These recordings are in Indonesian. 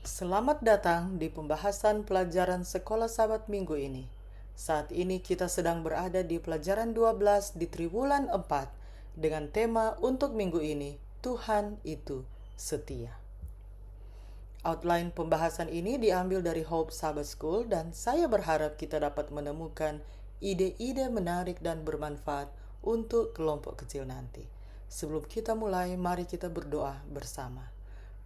Selamat datang di pembahasan pelajaran Sekolah Sahabat Minggu ini. Saat ini kita sedang berada di pelajaran 12 di Triwulan 4 dengan tema untuk minggu ini, Tuhan itu setia. Outline pembahasan ini diambil dari Hope Sabbath School dan saya berharap kita dapat menemukan ide-ide menarik dan bermanfaat untuk kelompok kecil nanti. Sebelum kita mulai, mari kita berdoa bersama.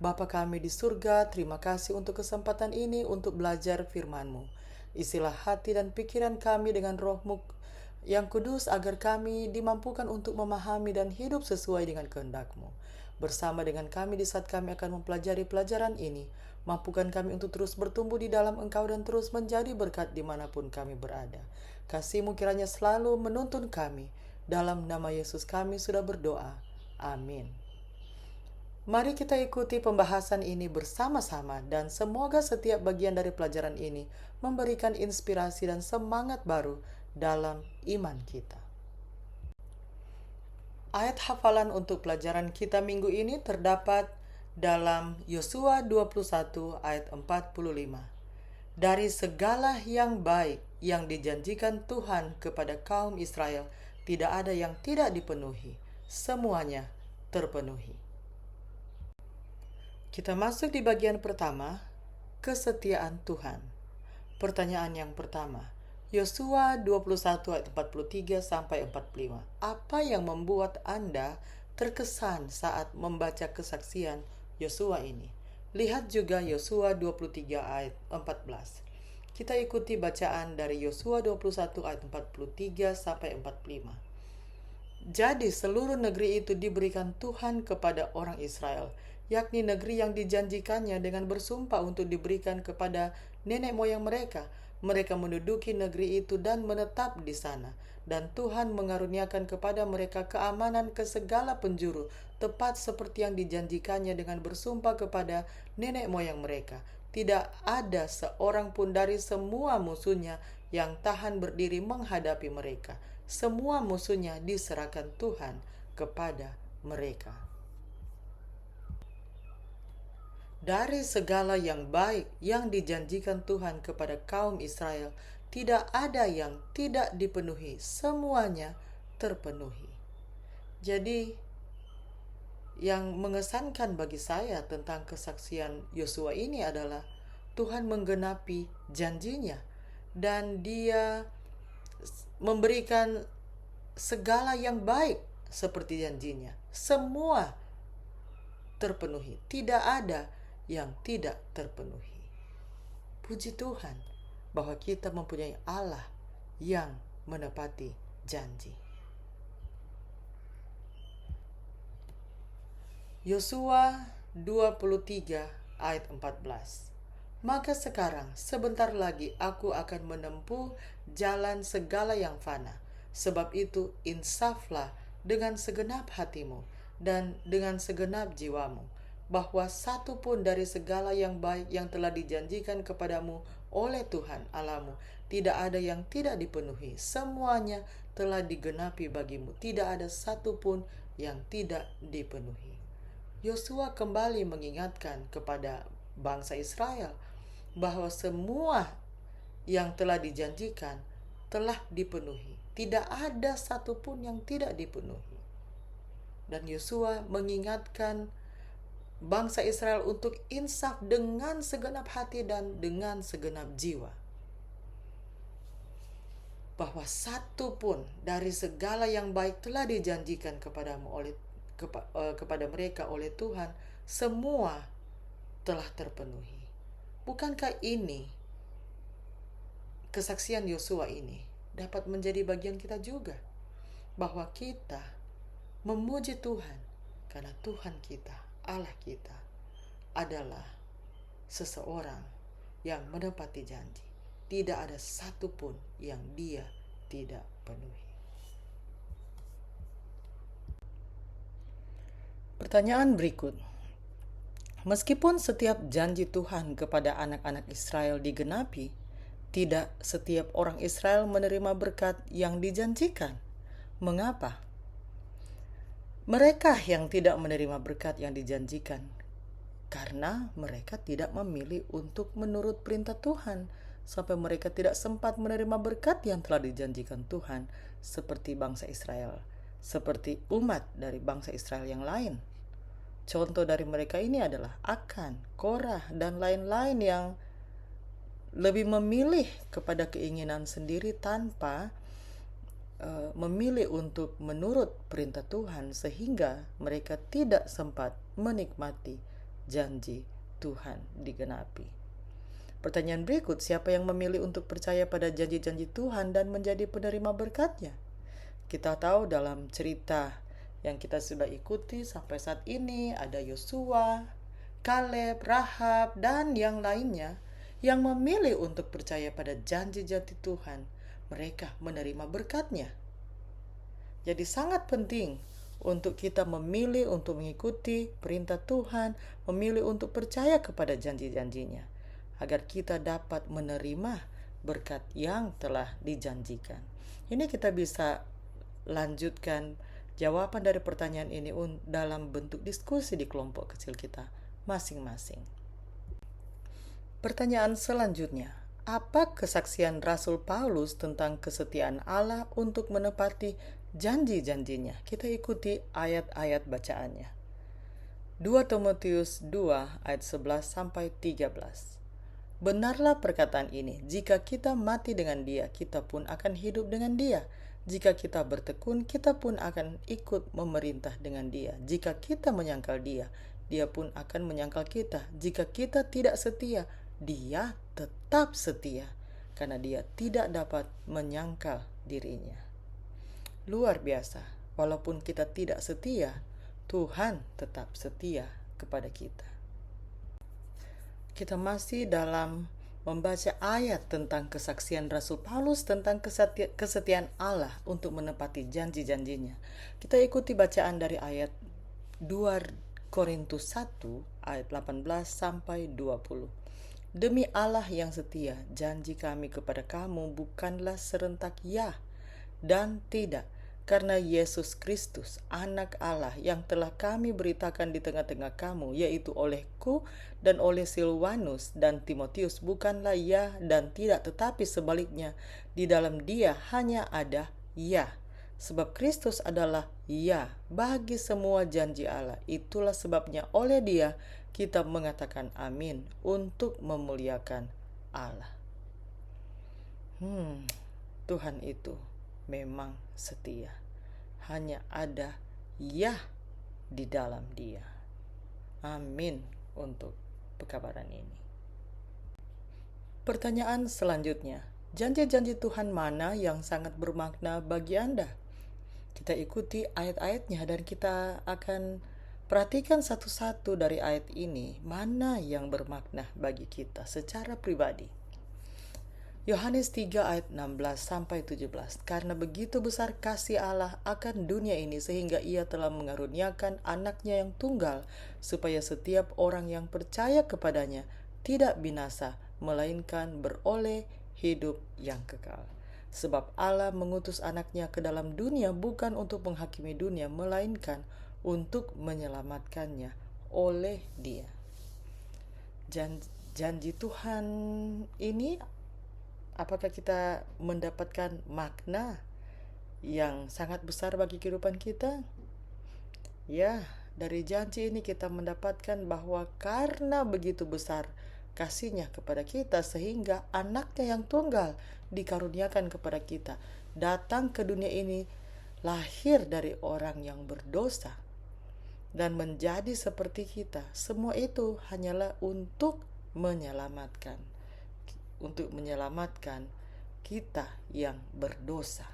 Bapa kami di surga, terima kasih untuk kesempatan ini untuk belajar firman-Mu. Isilah hati dan pikiran kami dengan Roh-Mu yang kudus agar kami dimampukan untuk memahami dan hidup sesuai dengan kehendak-Mu. Bersama dengan kami di saat kami akan mempelajari pelajaran ini, mampukan kami untuk terus bertumbuh di dalam Engkau dan terus menjadi berkat dimanapun kami berada. Kasih-Mu kiranya selalu menuntun kami. Dalam nama Yesus kami sudah berdoa. Amin. Mari kita ikuti pembahasan ini bersama-sama dan semoga setiap bagian dari pelajaran ini memberikan inspirasi dan semangat baru dalam iman kita. Ayat hafalan untuk pelajaran kita minggu ini terdapat dalam Yosua 21 ayat 45. Dari segala yang baik yang dijanjikan Tuhan kepada kaum Israel, tidak ada yang tidak dipenuhi, semuanya terpenuhi. Kita masuk di bagian pertama, kesetiaan Tuhan. Pertanyaan yang pertama, Yosua 21 ayat 43 sampai 45. Apa yang membuat Anda terkesan saat membaca kesaksian Yosua ini? Lihat juga Yosua 23 ayat 14. Kita ikuti bacaan dari Yosua 21 ayat 43 sampai 45. Jadi seluruh negeri itu diberikan Tuhan kepada orang Israel, yakni negeri yang dijanjikannya dengan bersumpah untuk diberikan kepada nenek moyang mereka. Mereka menduduki negeri itu dan menetap di sana. Dan Tuhan mengaruniakan kepada mereka keamanan ke segala penjuru, tepat seperti yang dijanjikannya dengan bersumpah kepada nenek moyang mereka. Tidak ada seorang pun dari semua musuhnya yang tahan berdiri menghadapi mereka. Semua musuhnya diserahkan Tuhan kepada mereka. Dari segala yang baik yang dijanjikan Tuhan kepada kaum Israel, tidak ada yang tidak dipenuhi, semuanya terpenuhi. Jadi, yang mengesankan bagi saya tentang kesaksian Yosua ini adalah Tuhan menggenapi janjinya dan Dia memberikan segala yang baik seperti janjinya. Semua terpenuhi, tidak ada yang tidak terpenuhi. Puji Tuhan bahwa kita mempunyai Allah yang menepati janji. Yosua 23 ayat 14. Maka sekarang sebentar lagi aku akan menempuh jalan segala yang fana. Sebab itu insaflah dengan segenap hatimu dan dengan segenap jiwamu, bahwa satu pun dari segala yang baik yang telah dijanjikan kepadamu oleh Tuhan Allahmu tidak ada yang tidak dipenuhi. Semuanya telah digenapi bagimu, tidak ada satu pun yang tidak dipenuhi. Yosua kembali mengingatkan kepada bangsa Israel bahwa semua yang telah dijanjikan telah dipenuhi. Tidak ada satupun yang tidak dipenuhi. Dan Yosua mengingatkan bangsa Israel untuk insaf dengan segenap hati dan dengan segenap jiwa. Bahwa satu pun dari segala yang baik telah dijanjikan kepada mereka oleh Tuhan, semua telah terpenuhi. Bukankah ini, kesaksian Yosua ini dapat menjadi bagian kita juga, bahwa kita memuji Tuhan karena Tuhan kita, Allah kita adalah seseorang yang menepati janji. Tidak ada satupun yang Dia tidak penuhi. Pertanyaan berikut. Meskipun setiap janji Tuhan kepada anak-anak Israel digenapi, tidak setiap orang Israel menerima berkat yang dijanjikan. Mengapa? Mereka yang tidak menerima berkat yang dijanjikan karena mereka tidak memilih untuk menurut perintah Tuhan, sampai mereka tidak sempat menerima berkat yang telah dijanjikan Tuhan, seperti bangsa Israel, seperti umat dari bangsa Israel yang lain. Contoh dari mereka ini adalah Akan, Korah, dan lain-lain yang lebih memilih kepada keinginan sendiri tanpa memilih untuk menurut perintah Tuhan, sehingga mereka tidak sempat menikmati janji Tuhan digenapi. Pertanyaan berikut, siapa yang memilih untuk percaya pada janji-janji Tuhan dan menjadi penerima berkatnya? Kita tahu dalam cerita yang kita sudah ikuti sampai saat ini, ada Yosua, Kaleb, Rahab, dan yang lainnya yang memilih untuk percaya pada janji-janji Tuhan. Mereka menerima berkatnya. Jadi sangat penting untuk kita memilih untuk mengikuti perintah Tuhan, memilih untuk percaya kepada janji-janjinya, agar kita dapat menerima berkat yang telah dijanjikan. Ini kita bisa lanjutkan jawaban dari pertanyaan ini dalam bentuk diskusi di kelompok kecil kita masing-masing. Pertanyaan selanjutnya, apa kesaksian Rasul Paulus tentang kesetiaan Allah untuk menepati janji-janjinya? Kita ikuti ayat-ayat bacaannya. 2 Timotius 2 ayat 11 sampai 13. Benarlah perkataan ini, jika kita mati dengan Dia, kita pun akan hidup dengan Dia. Jika kita bertekun, kita pun akan ikut memerintah dengan Dia. Jika kita menyangkal Dia, Dia pun akan menyangkal kita. Jika kita tidak setia, Dia tetap setia, karena Dia tidak dapat menyangkal dirinya. Luar biasa, walaupun kita tidak setia, Tuhan tetap setia kepada kita. Kita masih dalam membaca ayat tentang kesaksian Rasul Paulus tentang kesetiaan Allah untuk menepati janji-janjinya. Kita ikuti bacaan dari ayat 2 Korintus 1 ayat 18 sampai 20. Demi Allah yang setia, janji kami kepada kamu bukanlah serentak ya dan tidak, karena Yesus Kristus, anak Allah yang telah kami beritakan di tengah-tengah kamu, yaitu olehku dan oleh Silwanus dan Timotius, bukanlah ya dan tidak, tetapi sebaliknya, di dalam Dia hanya ada ya. Sebab Kristus adalah ya bagi semua janji Allah. Itulah sebabnya oleh Dia kita mengatakan amin untuk memuliakan Allah. Tuhan itu memang setia. Hanya ada ya di dalam Dia. Amin untuk pekabaran ini. Pertanyaan selanjutnya, janji-janji Tuhan mana yang sangat bermakna bagi Anda? Kita ikuti ayat-ayatnya dan kita akan perhatikan satu-satu dari ayat ini, mana yang bermakna bagi kita secara pribadi. Yohanes 3 ayat 16 sampai 17. Karena begitu besar kasih Allah akan dunia ini sehingga Ia telah mengaruniakan anaknya yang tunggal, supaya setiap orang yang percaya kepadanya tidak binasa, melainkan beroleh hidup yang kekal. Sebab Allah mengutus anaknya ke dalam dunia bukan untuk menghakimi dunia, melainkan untuk menyelamatkannya oleh Dia. Janji Tuhan ini, apakah kita mendapatkan makna yang sangat besar bagi kehidupan kita? Ya, dari janji ini kita mendapatkan bahwa karena begitu besar kasih-Nya kepada kita, sehingga anaknya yang tunggal dikaruniakan kepada kita, datang ke dunia ini, lahir dari orang yang berdosa dan menjadi seperti kita. Semua itu hanyalah untuk menyelamatkan kita yang berdosa.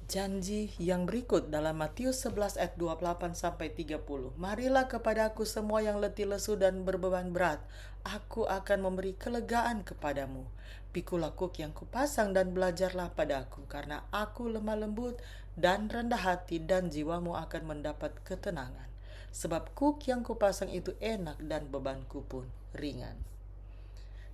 Janji yang berikut dalam Matius 11 ayat 28 sampai 30. Marilah kepadaku semua yang letih lesu dan berbeban berat, aku akan memberi kelegaan kepadamu. Pikulah kuk yang kupasang dan belajarlah padaku, karena aku lemah lembut dan rendah hati, dan jiwamu akan mendapat ketenangan. Sebab kuk yang kupasang itu enak dan bebanku pun ringan.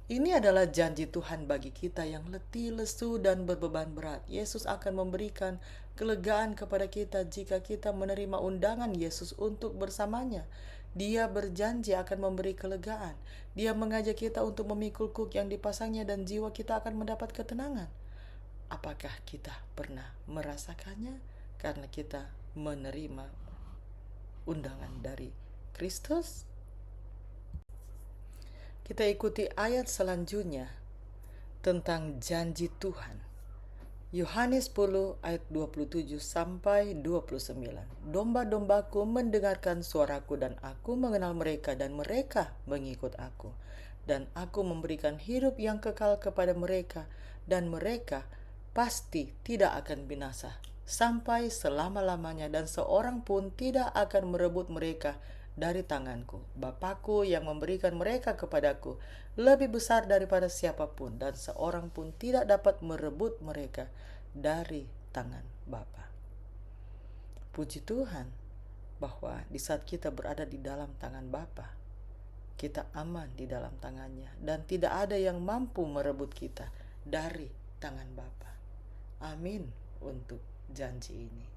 Ini adalah janji Tuhan bagi kita yang letih, lesu, dan berbeban berat. Yesus akan memberikan kelegaan kepada kita jika kita menerima undangan Yesus untuk bersamanya. Dia berjanji akan memberi kelegaan. Dia mengajak kita untuk memikul kuk yang dipasangnya dan jiwa kita akan mendapat ketenangan. Apakah kita pernah merasakannya? Karena kita menerima undangan dari Kristus. Kita ikuti ayat selanjutnya tentang janji Tuhan. Yohanes 10 ayat 27 sampai 29. Domba-dombaku mendengarkan suaraku dan aku mengenal mereka dan mereka mengikut aku. Dan aku memberikan hidup yang kekal kepada mereka dan mereka pasti tidak akan binasa sampai selama-lamanya dan seorang pun tidak akan merebut mereka dari tanganku. Bapakku yang memberikan mereka kepadaku lebih besar daripada siapapun dan seorang pun tidak dapat merebut mereka dari tangan Bapa. Puji Tuhan bahwa di saat kita berada di dalam tangan Bapa, kita aman di dalam tangannya dan tidak ada yang mampu merebut kita dari tangan Bapa. Amin untuk janji ini.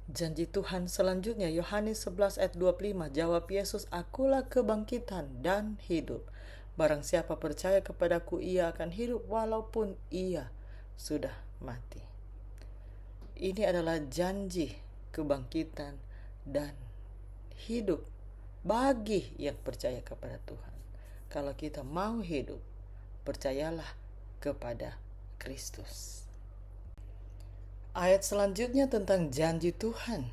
Janji Tuhan selanjutnya, Yohanes 11 ayat 25, jawab Yesus, akulah kebangkitan dan hidup. Barang siapa percaya kepadaku, ia akan hidup walaupun ia sudah mati. Ini adalah janji kebangkitan dan hidup bagi yang percaya kepada Tuhan. Kalau kita mau hidup, percayalah kepada Kristus. Ayat selanjutnya tentang janji Tuhan.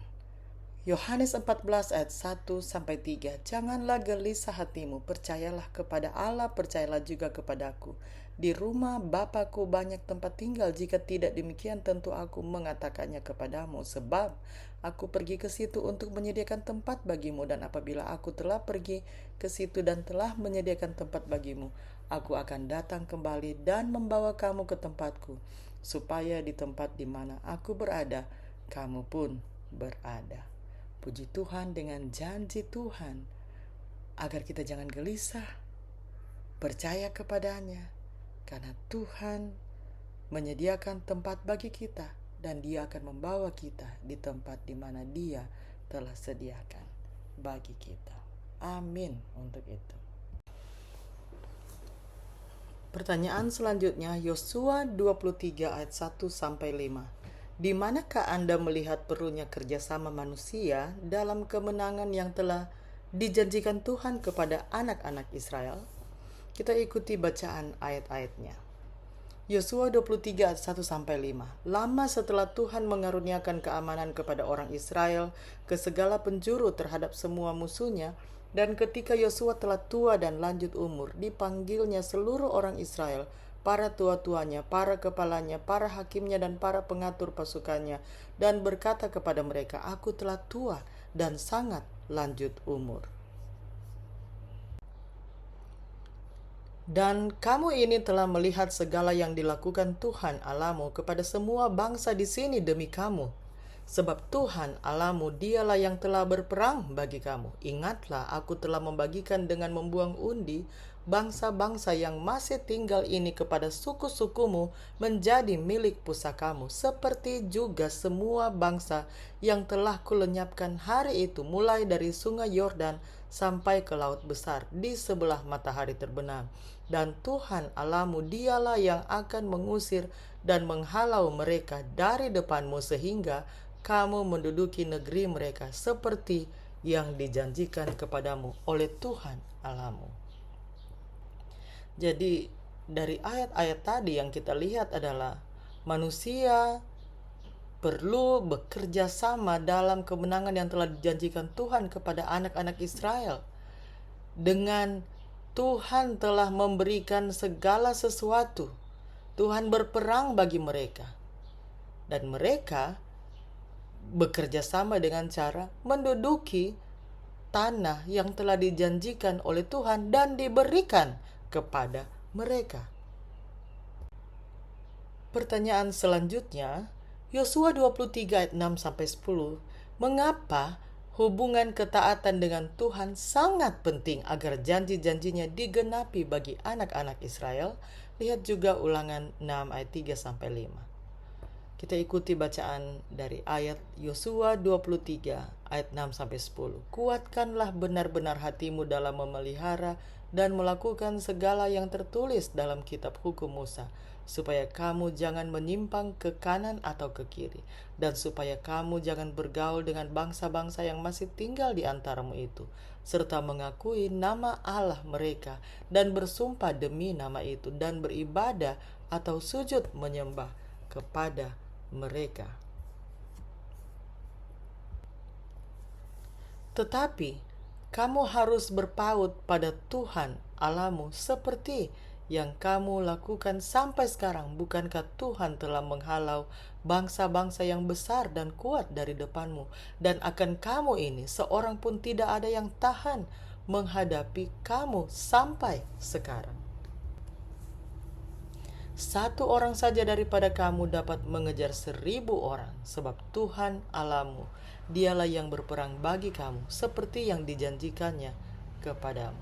Yohanes 14 ayat 1 sampai 3. Janganlah gelisah hatimu, percayalah kepada Allah, percayalah juga kepadaku. Di rumah Bapakku banyak tempat tinggal, jika tidak demikian tentu aku mengatakannya kepadamu, sebab aku pergi ke situ untuk menyediakan tempat bagimu, dan apabila aku telah pergi ke situ dan telah menyediakan tempat bagimu, aku akan datang kembali dan membawa kamu ke tempatku, supaya di tempat di mana aku berada, kamu pun berada. Puji Tuhan dengan janji Tuhan, agar kita jangan gelisah, percaya kepadanya, karena Tuhan menyediakan tempat bagi kita, dan Dia akan membawa kita di tempat di mana Dia telah sediakan bagi kita. Amin untuk itu. Pertanyaan selanjutnya, Yosua 23 ayat 1 sampai 5. Di manakah Anda melihat perlunya kerjasama manusia dalam kemenangan yang telah dijanjikan Tuhan kepada anak-anak Israel? Kita ikuti bacaan ayat-ayatnya. Yosua 23 ayat 1 sampai 5. Lama setelah Tuhan mengaruniakan keamanan kepada orang Israel ke segala penjuru terhadap semua musuhnya, dan ketika Yosua telah tua dan lanjut umur, dipanggilnya seluruh orang Israel, para tua-tuanya, para kepalanya, para hakimnya, dan para pengatur pasukannya, dan berkata kepada mereka, aku telah tua dan sangat lanjut umur. Dan kamu ini telah melihat segala yang dilakukan Tuhan Allahmu kepada semua bangsa di sini demi kamu. Sebab Tuhan Allahmu dialah yang telah berperang bagi kamu. Ingatlah, aku telah membagikan dengan membuang undi bangsa-bangsa yang masih tinggal ini kepada suku-sukumu menjadi milik pusakamu, seperti juga semua bangsa yang telah kulenyapkan hari itu, mulai dari sungai Yordan sampai ke laut besar di sebelah matahari terbenam. Dan Tuhan Allahmu dialah yang akan mengusir dan menghalau mereka dari depanmu, sehingga kamu menduduki negeri mereka seperti yang dijanjikan kepadamu oleh Tuhan Allahmu. Jadi dari ayat-ayat tadi yang kita lihat adalah manusia perlu bekerja sama dalam kemenangan yang telah dijanjikan Tuhan kepada anak-anak Israel. Dengan Tuhan telah memberikan segala sesuatu, Tuhan berperang bagi mereka, dan mereka bekerja sama dengan cara menduduki tanah yang telah dijanjikan oleh Tuhan dan diberikan kepada mereka. Pertanyaan selanjutnya, Yosua 23 ayat 6 sampai 10. Mengapa Hubungan ketaatan dengan Tuhan sangat penting agar janji-janjinya digenapi bagi anak-anak Israel. Lihat juga Ulangan 6 ayat 3-5. Kita ikuti bacaan dari ayat Yosua 23 ayat 6-10. Kuatkanlah benar-benar hatimu dalam memelihara dan melakukan segala yang tertulis dalam kitab hukum Musa, supaya kamu jangan menyimpang ke kanan atau ke kiri, dan supaya kamu jangan bergaul dengan bangsa-bangsa yang masih tinggal di antaramu itu, serta mengakui nama Allah mereka dan bersumpah demi nama itu, dan beribadah atau sujud menyembah kepada mereka. Tetapi kamu harus berpaut pada Tuhan Allahmu seperti yang kamu lakukan sampai sekarang. Bukankah Tuhan telah menghalau bangsa-bangsa yang besar dan kuat dari depanmu, dan akan kamu ini seorang pun tidak ada yang tahan menghadapi kamu sampai sekarang. Satu orang saja daripada kamu dapat mengejar 1.000 orang, sebab Tuhan Allahmu, Dialah yang berperang bagi kamu, seperti yang dijanjikannya kepadamu.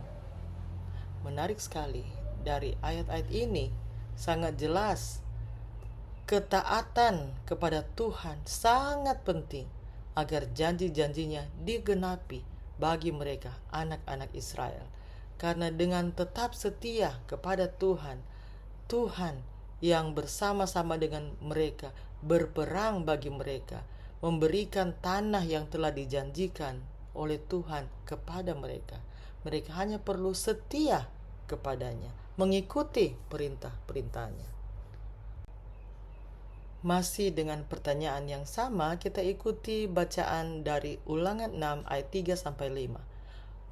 Menarik sekali, dari ayat-ayat ini sangat jelas ketaatan kepada Tuhan sangat penting agar janji-janjinya digenapi bagi mereka, anak-anak Israel. Karena dengan tetap setia kepada Tuhan, Tuhan yang bersama-sama dengan mereka berperang bagi mereka, memberikan tanah yang telah dijanjikan oleh Tuhan kepada mereka. Mereka hanya perlu setia kepadanya, mengikuti perintah-perintahnya. Masih dengan pertanyaan yang sama, kita ikuti bacaan dari Ulangan 6 ayat 3-5.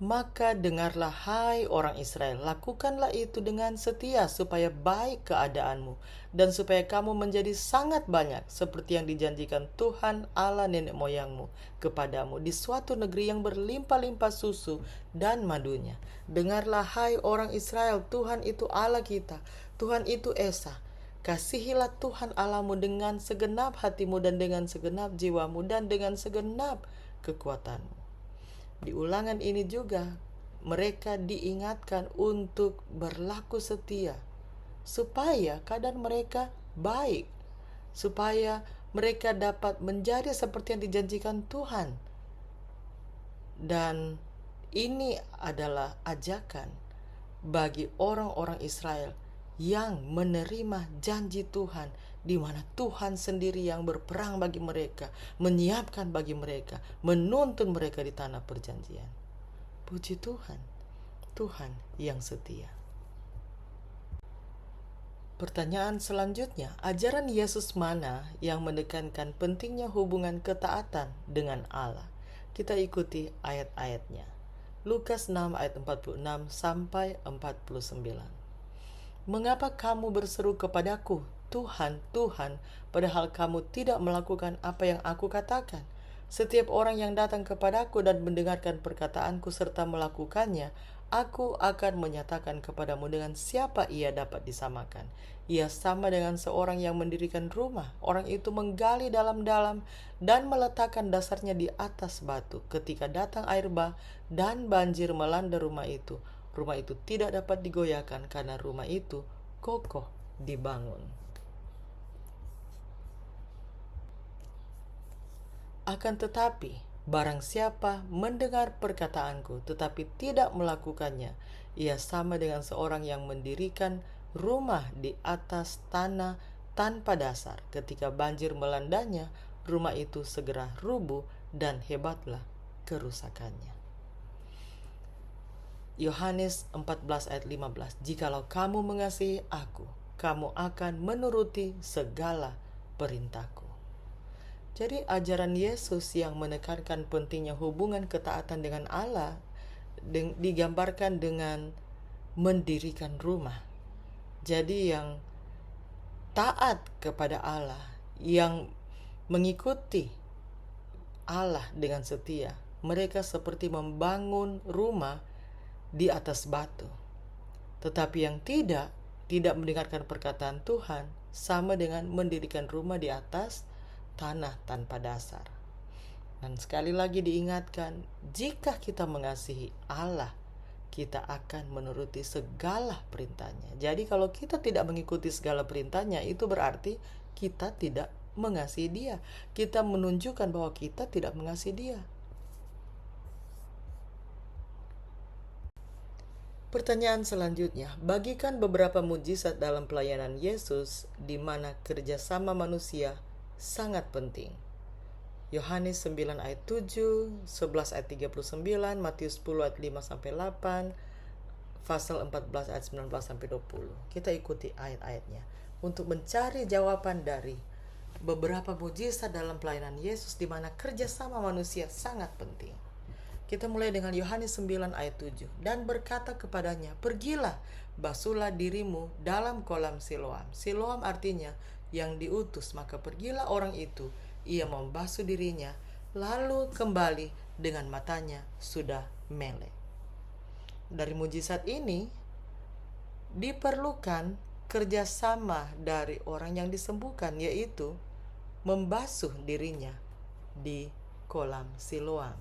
Maka dengarlah hai orang Israel, lakukanlah itu dengan setia supaya baik keadaanmu dan supaya kamu menjadi sangat banyak seperti yang dijanjikan Tuhan Allah nenek moyangmu kepadamu di suatu negeri yang berlimpah-limpah susu dan madunya. Dengarlah hai orang Israel, Tuhan itu Allah kita, Tuhan itu Esa. Kasihilah Tuhan Allahmu dengan segenap hatimu dan dengan segenap jiwamu dan dengan segenap kekuatanmu. Di ulangan ini juga mereka diingatkan untuk berlaku setia supaya keadaan mereka baik, supaya mereka dapat menjadi seperti yang dijanjikan Tuhan. Dan ini adalah ajakan bagi orang-orang Israel yang menerima janji Tuhan, di mana Tuhan sendiri yang berperang bagi mereka, menyiapkan bagi mereka, menuntun mereka di tanah perjanjian. Puji Tuhan, Tuhan yang setia. Pertanyaan selanjutnya, ajaran Yesus mana yang menekankan pentingnya hubungan ketaatan dengan Allah? Kita ikuti ayat-ayatnya. Lukas 6 ayat 46 sampai 49. Mengapa kamu berseru kepadaku, Tuhan, Tuhan, padahal kamu tidak melakukan apa yang aku katakan? Setiap orang yang datang kepadaku dan mendengarkan perkataanku serta melakukannya, aku akan menyatakan kepadamu dengan siapa ia dapat disamakan. Ia sama dengan seorang yang mendirikan rumah. Orang itu menggali dalam-dalam dan meletakkan dasarnya di atas batu. Ketika datang air bah dan banjir melanda rumah itu tidak dapat digoyahkan karena rumah itu kokoh dibangun. Akan tetapi, barang siapa mendengar perkataanku tetapi tidak melakukannya, ia sama dengan seorang yang mendirikan rumah di atas tanah tanpa dasar. Ketika banjir melandanya, rumah itu segera rubuh dan hebatlah kerusakannya. Yohanes 14 ayat 15. Jikalau kamu mengasihi aku, kamu akan menuruti segala perintahku. Jadi ajaran Yesus yang menekankan pentingnya hubungan ketaatan dengan Allah digambarkan dengan mendirikan rumah. Jadi yang taat kepada Allah, yang mengikuti Allah dengan setia, mereka seperti membangun rumah di atas batu. Tetapi yang tidak mendengarkan perkataan Tuhan sama dengan mendirikan rumah di atas tanah tanpa dasar. Dan sekali lagi diingatkan, jika kita mengasihi Allah, kita akan menuruti segala perintahnya. Jadi kalau kita tidak mengikuti segala perintahnya, itu berarti kita tidak mengasihi Dia. Kita menunjukkan bahwa kita tidak mengasihi Dia. Pertanyaan selanjutnya, bagikan beberapa mujizat dalam pelayanan Yesus di mana kerjasama manusia sangat penting. Yohanes 9 ayat 7, 11 ayat 39, Matius 10 ayat 5-8, Pasal 14 ayat 19 sampai 20. Kita ikuti ayat-ayatnya untuk mencari jawaban dari beberapa mujizat dalam pelayanan Yesus di mana kerjasama manusia sangat penting. Kita mulai dengan Yohanes 9 ayat 7. Dan berkata kepadanya, pergilah, basuhlah dirimu dalam kolam Siloam. Siloam artinya yang diutus. Maka pergilah orang itu, ia membasuh dirinya, lalu kembali dengan matanya sudah melek. Dari mujizat ini diperlukan kerjasama dari orang yang disembuhkan, yaitu membasuh dirinya di kolam Siloam.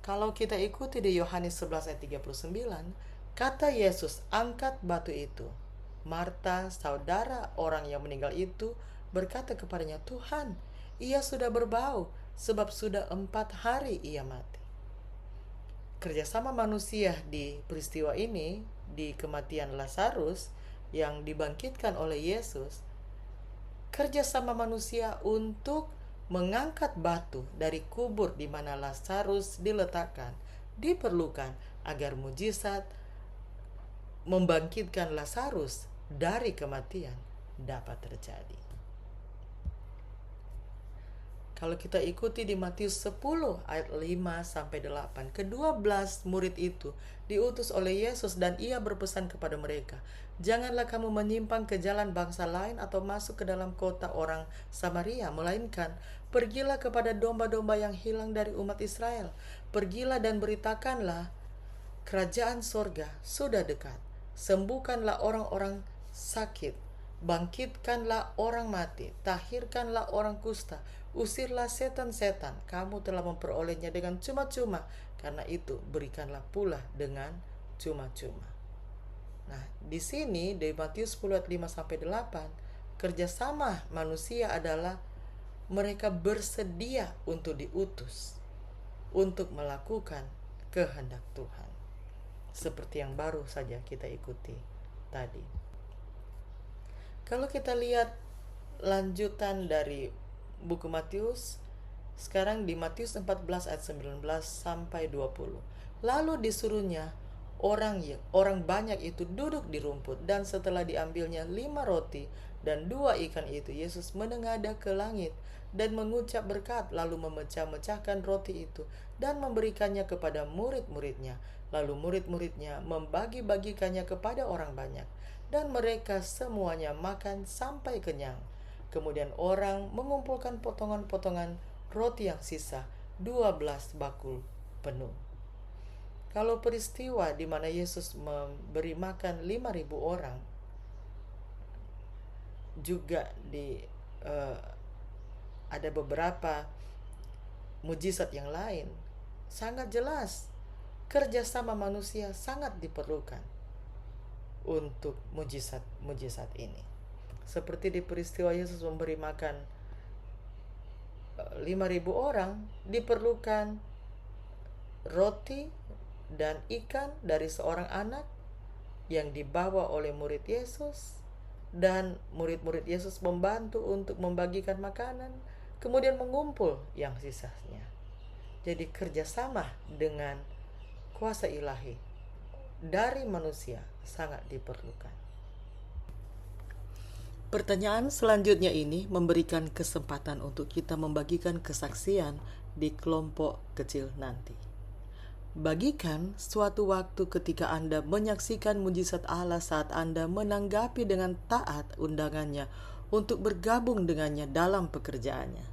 Kalau kita ikuti di Yohanes 11 ayat 39, kata Yesus, angkat batu itu. Marta, saudara orang yang meninggal itu, berkata kepadanya, Tuhan, ia sudah berbau, sebab sudah 4 hari ia mati. Kerjasama manusia di peristiwa ini, di kematian Lazarus yang dibangkitkan oleh Yesus, kerjasama manusia untuk mengangkat batu dari kubur di mana Lazarus diletakkan diperlukan agar mujizat membangkitkan Lazarus dari kematian dapat terjadi. Kalau kita ikuti di Matius 10 ayat 5-8, ke-12 murid itu diutus oleh Yesus dan ia berpesan kepada mereka, janganlah kamu menyimpang ke jalan bangsa lain atau masuk ke dalam kota orang Samaria, melainkan pergilah kepada domba-domba yang hilang dari umat Israel. Pergilah dan beritakanlah, kerajaan sorga sudah dekat. Sembuhkanlah orang-orang sakit, bangkitkanlah orang mati, tahirkanlah orang kusta, usirlah setan-setan. Kamu telah memperolehnya dengan cuma-cuma, karena itu berikanlah pula dengan cuma-cuma. Nah, di sini di Matius 10 ayat 5-8, kerjasama manusia adalah mereka bersedia untuk diutus untuk melakukan kehendak Tuhan. Seperti yang baru saja kita ikuti tadi. Kalau kita lihat lanjutan dari buku Matius, sekarang di Matius 14 ayat 19 sampai 20. Lalu disuruhnya orang banyak itu duduk di rumput, dan setelah diambilnya 5 roti dan 2 ikan itu, Yesus menengadah ke langit dan mengucap berkat, lalu memecah-mecahkan roti itu dan memberikannya kepada murid-muridnya. Lalu murid-muridnya membagi-bagikannya kepada orang banyak, dan mereka semuanya makan sampai kenyang. Kemudian orang mengumpulkan potongan-potongan roti yang sisa, 12 bakul penuh. Kalau peristiwa di mana Yesus memberi makan 5.000 orang, juga ada beberapa mujizat yang lain, sangat jelas kerjasama manusia sangat diperlukan untuk mujizat ini. Seperti di peristiwa Yesus memberi makan 5.000 orang, diperlukan roti dan ikan dari seorang anak yang dibawa oleh murid Yesus, dan murid-murid Yesus membantu untuk membagikan makanan, kemudian mengumpul yang sisanya. Jadi kerjasama dengan kuasa ilahi dari manusia sangat diperlukan. Pertanyaan selanjutnya ini memberikan kesempatan untuk kita membagikan kesaksian di kelompok kecil nanti. Bagikan suatu waktu ketika Anda menyaksikan mujizat Allah saat Anda menanggapi dengan taat undangannya untuk bergabung dengannya dalam pekerjaannya.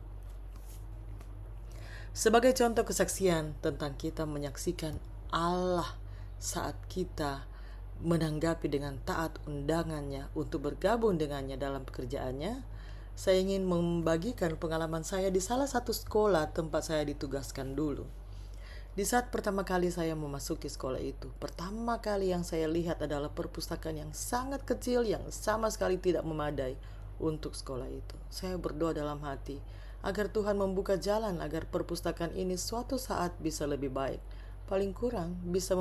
Sebagai contoh kesaksian tentang kita menyaksikan Allah saat kita menanggapi dengan taat undangannya untuk bergabung dengannya dalam pekerjaannya, Saya ingin membagikan pengalaman saya di salah satu sekolah tempat saya ditugaskan dulu. Di saat pertama kali saya memasuki sekolah itu, pertama kali yang saya lihat adalah perpustakaan yang sangat kecil yang sama sekali tidak memadai untuk sekolah itu. Saya berdoa dalam hati agar Tuhan membuka jalan agar perpustakaan ini suatu saat bisa lebih baik. Paling kurang bisa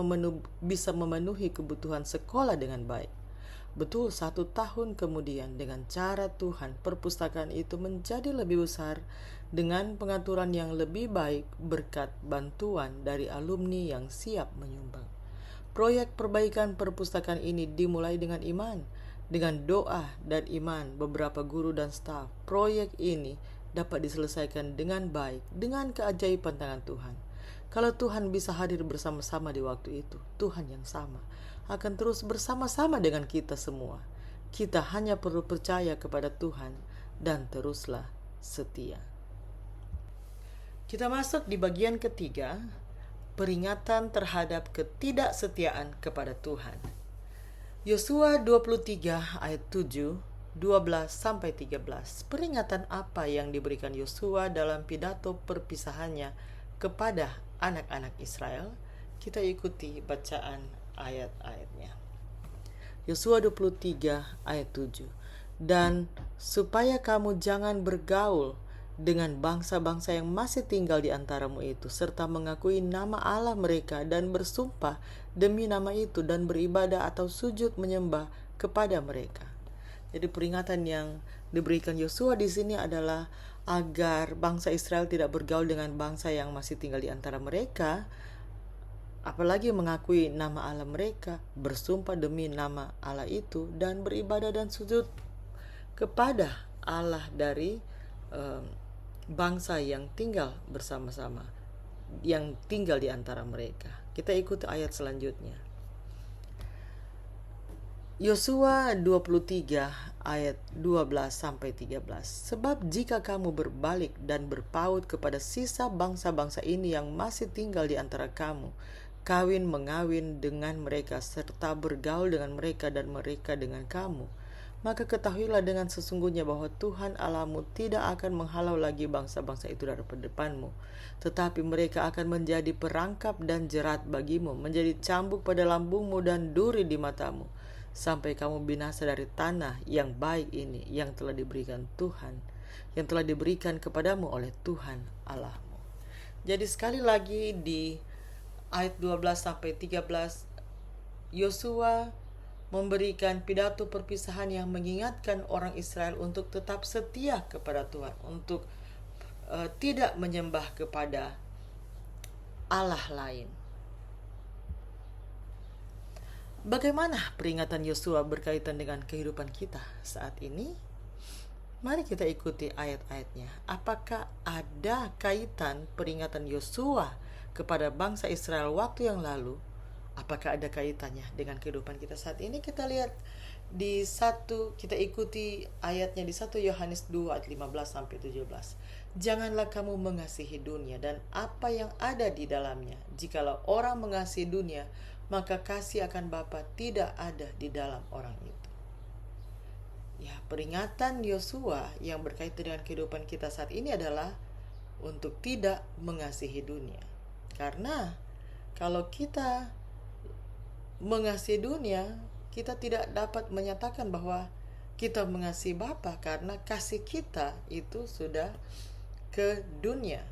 memenuhi kebutuhan sekolah dengan baik. Betul 1 tahun kemudian dengan cara Tuhan perpustakaan itu menjadi lebih besar dengan pengaturan yang lebih baik berkat bantuan dari alumni yang siap menyumbang. Proyek perbaikan perpustakaan ini dimulai dengan iman, dengan doa dan iman beberapa guru dan staf. Proyek ini dapat diselesaikan dengan baik dengan keajaiban tangan Tuhan. Kalau Tuhan bisa hadir bersama-sama di waktu itu, Tuhan yang sama akan terus bersama-sama dengan kita semua. Kita hanya perlu percaya kepada Tuhan dan teruslah setia. Kita masuk di bagian ketiga, peringatan terhadap ketidaksetiaan kepada Tuhan. Yosua 23 ayat 7, 12-13. Peringatan apa yang diberikan Yosua dalam pidato perpisahannya kepada anak-anak Israel? Kita ikuti bacaan ayat-ayatnya. Yosua 23 ayat 7. Dan supaya kamu jangan bergaul dengan bangsa-bangsa yang masih tinggal di antaramu itu, serta mengakui nama Allah mereka dan bersumpah demi nama itu dan beribadah atau sujud menyembah kepada mereka. Jadi peringatan yang diberikan Yosua di sini adalah agar bangsa Israel tidak bergaul dengan bangsa yang masih tinggal di antara mereka, apalagi mengakui nama Allah mereka, bersumpah demi nama Allah itu, dan beribadah dan sujud kepada Allah dari bangsa yang tinggal bersama-sama, yang tinggal di antara mereka. Kita ikuti ayat selanjutnya. Yosua 23 ayat 12-13. Sebab jika kamu berbalik dan berpaut kepada sisa bangsa-bangsa ini yang masih tinggal di antara kamu, kawin mengawin dengan mereka serta bergaul dengan mereka dan mereka dengan kamu, maka ketahuilah dengan sesungguhnya bahwa Tuhan Allahmu tidak akan menghalau lagi bangsa-bangsa itu dari depanmu, tetapi mereka akan menjadi perangkap dan jerat bagimu, menjadi cambuk pada lambungmu dan duri di matamu, sampai kamu binasa dari tanah yang baik ini yang telah diberikan Tuhan, yang telah diberikan kepadamu oleh Tuhan Allahmu. Jadi sekali lagi di ayat 12-13, Yosua memberikan pidato perpisahan yang mengingatkan orang Israel untuk tetap setia kepada Tuhan, untuk tidak menyembah kepada Allah lain. Bagaimana peringatan Yosua berkaitan dengan kehidupan kita saat ini? Mari kita ikuti ayat-ayatnya. Apakah ada kaitan peringatan Yosua kepada bangsa Israel waktu yang lalu? Apakah ada kaitannya dengan kehidupan kita saat ini? Kita lihat kita ikuti ayatnya di 1 Yohanes 2 ayat 15-17. Janganlah kamu mengasihi dunia dan apa yang ada di dalamnya. Jikalau orang mengasihi dunia, maka kasih akan Bapa tidak ada di dalam orang itu. Ya, peringatan Yosua yang berkaitan dengan kehidupan kita saat ini adalah untuk tidak mengasihi dunia. Karena kalau kita mengasihi dunia, kita tidak dapat menyatakan bahwa kita mengasihi Bapa, karena kasih kita itu sudah ke dunia.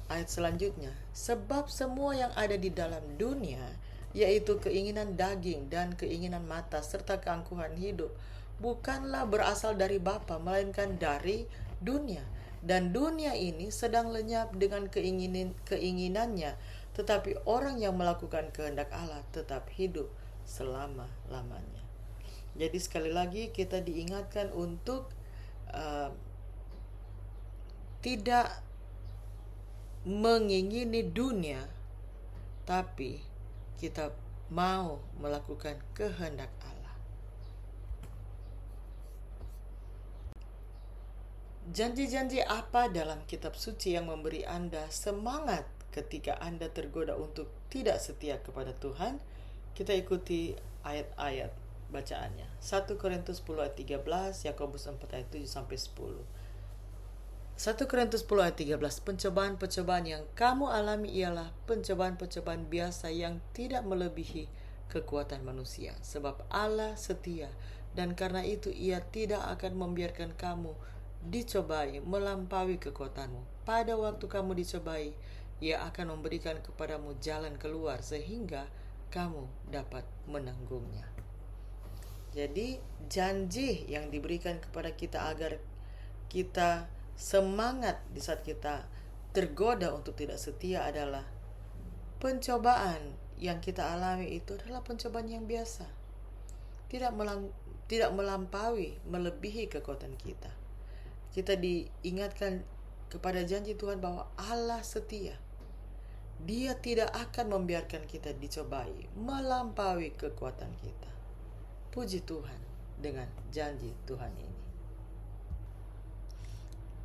Ayat selanjutnya, sebab semua yang ada di dalam dunia, yaitu keinginan daging dan keinginan mata serta keangkuhan hidup, bukanlah berasal dari Bapa, melainkan dari dunia. Dan dunia ini sedang lenyap dengan keinginannya, tetapi orang yang melakukan kehendak Allah tetap hidup selama-lamanya. Jadi sekali lagi kita diingatkan untuk tidak mengingini dunia, tapi kita mau melakukan kehendak Allah. Janji-janji apa dalam kitab suci yang memberi Anda semangat ketika Anda tergoda untuk tidak setia kepada Tuhan? Kita ikuti ayat-ayat bacaannya. 1 Korintus 10 ayat 13, Yakobus 4 ayat 7 sampai 10. 1 Korintus 10 ayat 13, pencobaan-pencobaan yang kamu alami ialah pencobaan-pencobaan biasa yang tidak melebihi kekuatan manusia. Sebab Allah setia, dan karena itu Ia tidak akan membiarkan kamu dicobai melampaui kekuatanmu. Pada waktu kamu dicobai, Ia akan memberikan kepadamu jalan keluar sehingga kamu dapat menanggungnya. Jadi janji yang diberikan kepada kita agar kita semangat di saat kita tergoda untuk tidak setia adalah pencobaan yang kita alami itu adalah pencobaan yang biasa. Tidak melampaui, melebihi kekuatan kita. Kita diingatkan kepada janji Tuhan bahwa Allah setia. Dia tidak akan membiarkan kita dicobai melampaui kekuatan kita. Puji Tuhan dengan janji Tuhan ini.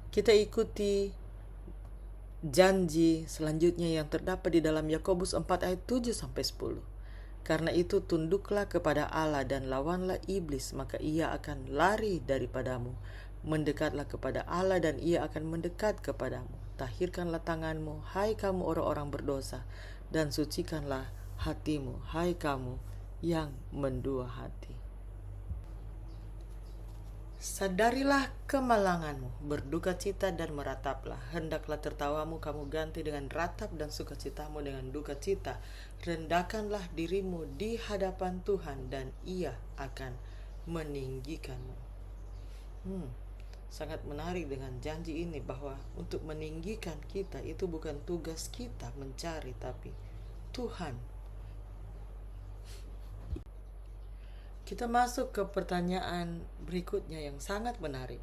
Kita ikuti janji selanjutnya yang terdapat di dalam Yakobus 4 ayat 7 sampai 10. Karena itu tunduklah kepada Allah dan lawanlah iblis, maka ia akan lari daripadamu. Mendekatlah kepada Allah dan ia akan mendekat kepadamu. Tahirkanlah tanganmu, hai kamu orang-orang berdosa, dan sucikanlah hatimu, hai kamu yang mendua hati. Sadarilah kemalanganmu, berduka cita dan merataplah. Hendaklah tertawamu kamu ganti dengan ratap dan sukacitamu dengan duka cita. Rendahkanlah dirimu di hadapan Tuhan dan Ia akan meninggikanmu. Sangat menarik dengan janji ini bahwa untuk meninggikan kita itu bukan tugas kita mencari, tapi Tuhan. Kita masuk ke pertanyaan berikutnya yang sangat menarik.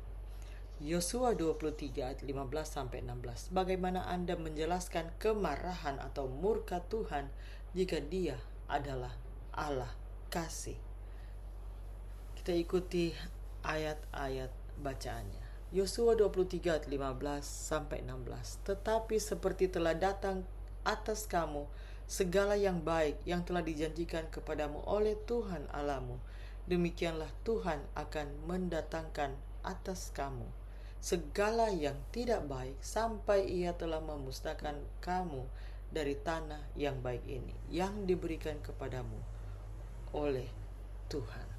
Yosua 23 ayat 15 sampai 16. Bagaimana Anda menjelaskan kemarahan atau murka Tuhan jika Dia adalah Allah kasih? Kita ikuti ayat-ayat bacaannya. Yosua 23 ayat 15 sampai 16. Tetapi seperti telah datang atas kamu segala yang baik yang telah dijanjikan kepadamu oleh Tuhan Allahmu, demikianlah Tuhan akan mendatangkan atas kamu segala yang tidak baik sampai Ia telah memusnahkan kamu dari tanah yang baik ini yang diberikan kepadamu oleh Tuhan.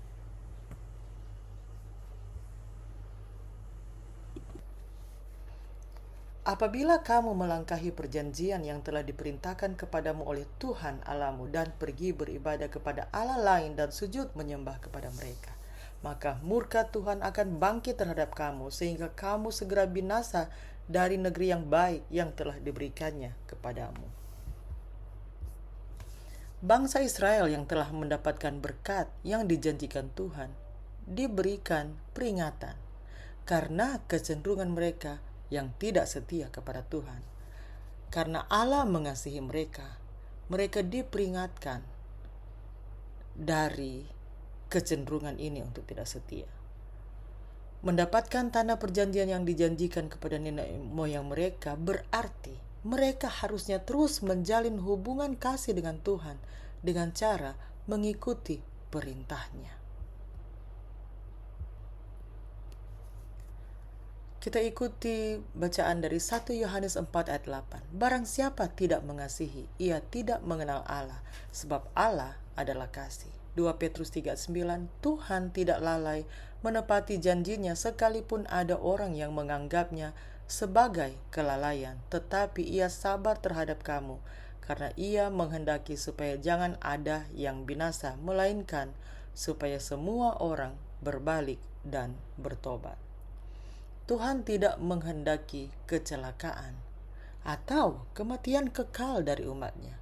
Apabila kamu melangkahi perjanjian yang telah diperintahkan kepadamu oleh Tuhan Allahmu dan pergi beribadah kepada Allah lain dan sujud menyembah kepada mereka, maka murka Tuhan akan bangkit terhadap kamu sehingga kamu segera binasa dari negeri yang baik yang telah diberikannya kepadamu. Bangsa Israel yang telah mendapatkan berkat yang dijanjikan Tuhan diberikan peringatan karena kecenderungan mereka yang tidak setia kepada Tuhan. Karena Allah mengasihi mereka, mereka diperingatkan dari kecenderungan ini untuk tidak setia. Mendapatkan tanah perjanjian yang dijanjikan kepada nenek moyang mereka berarti mereka harusnya terus menjalin hubungan kasih dengan Tuhan dengan cara mengikuti perintahnya. Kita ikuti bacaan dari 1 Yohanes 4 ayat 8. Barang siapa tidak mengasihi, ia tidak mengenal Allah, sebab Allah adalah kasih. 2 Petrus 3 ayat 9. Tuhan tidak lalai menepati janjinya sekalipun ada orang yang menganggapnya sebagai kelalaian, tetapi Ia sabar terhadap kamu, karena Ia menghendaki supaya jangan ada yang binasa, melainkan supaya semua orang berbalik dan bertobat. Tuhan tidak menghendaki kecelakaan atau kematian kekal dari umatnya.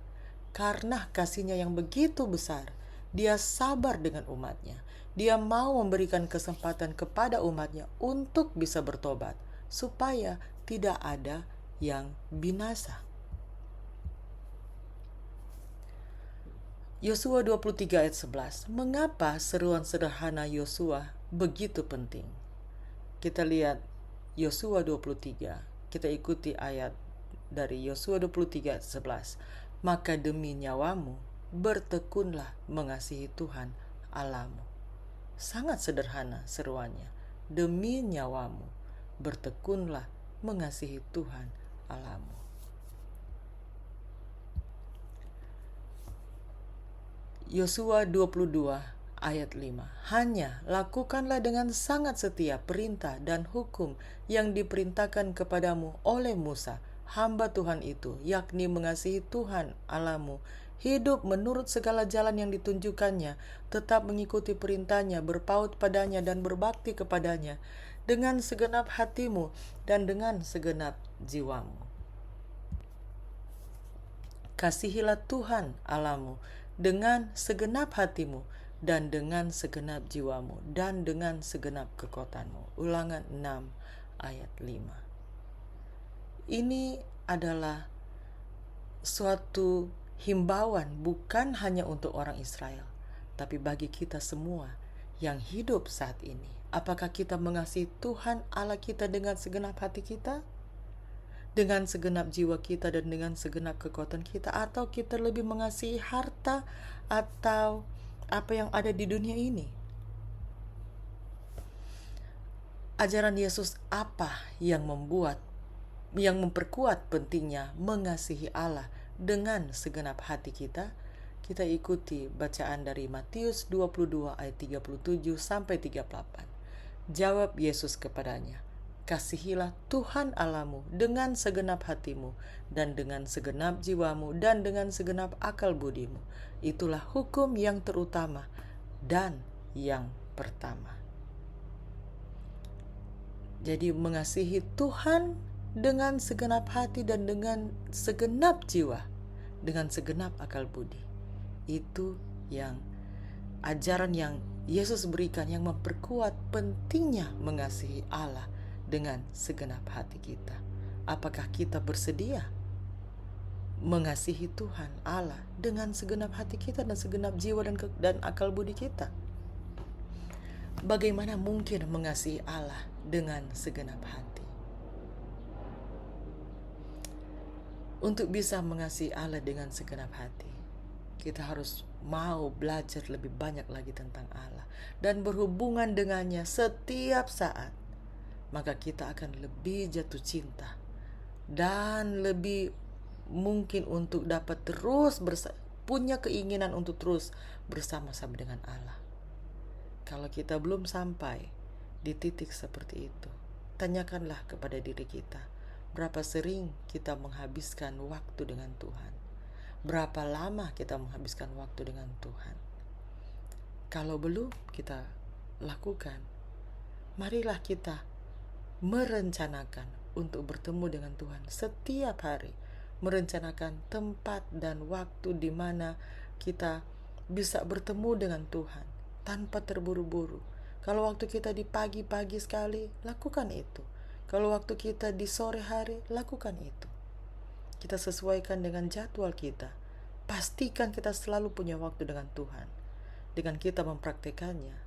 Karena kasih-Nya yang begitu besar, Dia sabar dengan umatnya. Dia mau memberikan kesempatan kepada umatnya untuk bisa bertobat, supaya tidak ada yang binasa. Yosua 23 ayat 11. Mengapa seruan sederhana Yosua begitu penting? Kita lihat Yosua 23. Kita ikuti ayat dari Yosua 23 ayat 11. Maka demi nyawamu bertekunlah mengasihi Tuhan Allahmu. sangat sederhana seruannya. Demi nyawamu, bertekunlah mengasihi Tuhan Allahmu. Yosua 22 ayat 5. Hanya lakukanlah dengan sangat setia perintah dan hukum yang diperintahkan kepadamu oleh Musa, hamba Tuhan itu, yakni mengasihi Tuhan Allahmu, hidup menurut segala jalan yang ditunjukkannya, tetap mengikuti perintahnya, berpaut padanya dan berbakti kepadanya dengan segenap hatimu dan dengan segenap jiwamu. Kasihilah Tuhan Allahmu dengan segenap hatimu dan dengan segenap jiwamu dan dengan segenap kekuatanmu. Ulangan 6 ayat 5. Ini adalah suatu himbauan bukan hanya untuk orang Israel, tapi bagi kita semua yang hidup saat ini. Apakah kita mengasihi Tuhan Allah kita dengan segenap hati kita, dengan segenap jiwa kita, dan dengan segenap kekuatan kita, atau kita lebih mengasihi harta atau apa yang ada di dunia ini? Ajaran Yesus apa yang memperkuat pentingnya mengasihi Allah dengan segenap hati kita? Kita ikuti bacaan dari Matius 22 ayat 37 sampai 38. Jawab Yesus kepadanya, kasihilah Tuhan Allahmu dengan segenap hatimu dan dengan segenap jiwamu dan dengan segenap akal budimu. Itulah hukum yang terutama dan yang pertama. Jadi mengasihi Tuhan dengan segenap hati dan dengan segenap jiwa, dengan segenap akal budi. Itu yang ajaran yang Yesus berikan, yang memperkuat pentingnya mengasihi Allah dengan segenap hati kita. Apakah kita bersedia mengasihi Tuhan Allah dengan segenap hati kita dan segenap jiwa dan akal budi kita? Bagaimana mungkin mengasihi Allah dengan segenap hati? Untuk bisa mengasihi Allah dengan segenap hati, kita harus mau belajar lebih banyak lagi tentang Allah dan berhubungan dengannya setiap saat. Maka kita akan lebih jatuh cinta dan lebih mungkin untuk dapat terus punya keinginan untuk terus bersama-sama dengan Allah. Kalau kita belum sampai di titik seperti itu, tanyakanlah kepada diri kita, berapa sering kita menghabiskan waktu dengan Tuhan? Berapa lama kita menghabiskan waktu dengan Tuhan? Kalau belum kita lakukan, marilah kita merencanakan untuk bertemu dengan Tuhan setiap hari. Merencanakan tempat dan waktu di mana kita bisa bertemu dengan Tuhan tanpa terburu-buru. Kalau waktu kita di pagi-pagi sekali, lakukan itu. Kalau waktu kita di sore hari, lakukan itu. Kita sesuaikan dengan jadwal kita. Pastikan kita selalu punya waktu dengan Tuhan. Dengan kita mempraktekannya,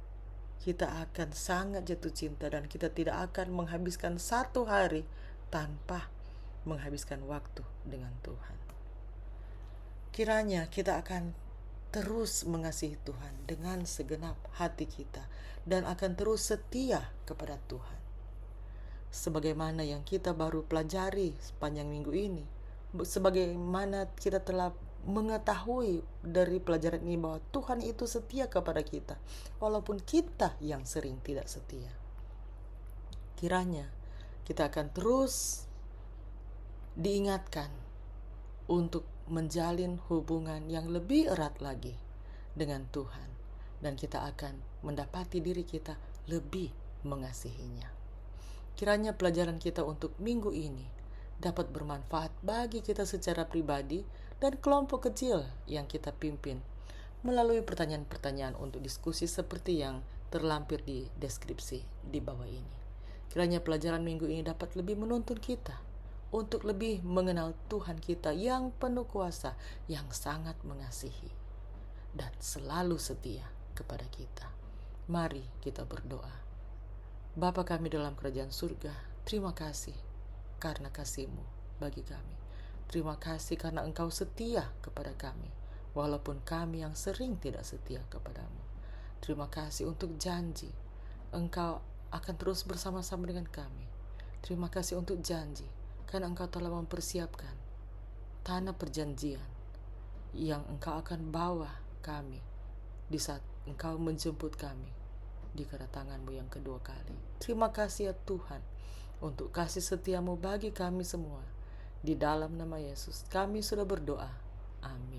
kita akan sangat jatuh cinta dan kita tidak akan menghabiskan satu hari tanpa menghabiskan waktu dengan Tuhan. Kiranya kita akan terus mengasihi Tuhan dengan segenap hati kita dan akan terus setia kepada Tuhan. Sebagaimana yang kita baru pelajari sepanjang minggu ini, sebagaimana kita telah mengetahui dari pelajaran ini bahwa Tuhan itu setia kepada kita, walaupun kita yang sering tidak setia. Kiranya kita akan terus diingatkan untuk menjalin hubungan yang lebih erat lagi dengan Tuhan, dan kita akan mendapati diri kita lebih mengasihinya. Kiranya pelajaran kita untuk minggu ini dapat bermanfaat bagi kita secara pribadi dan kelompok kecil yang kita pimpin melalui pertanyaan-pertanyaan untuk diskusi seperti yang terlampir di deskripsi di bawah ini. Kiranya pelajaran minggu ini dapat lebih menuntun kita untuk lebih mengenal Tuhan kita yang penuh kuasa, yang sangat mengasihi dan selalu setia kepada kita. Mari kita berdoa. Bapa kami dalam kerajaan surga, terima kasih karena kasih-Mu bagi kami. Terima kasih karena Engkau setia kepada kami, walaupun kami yang sering tidak setia kepadamu. Terima kasih untuk janji Engkau akan terus bersama-sama dengan kami. Terima kasih untuk janji, karena Engkau telah mempersiapkan tanah perjanjian yang Engkau akan bawa kami di saat Engkau menjemput kami di kedatangan-Mu yang kedua kali. Terima kasih ya Tuhan untuk kasih setia-Mu bagi kami semua. Di dalam nama Yesus kami sudah berdoa. Amin.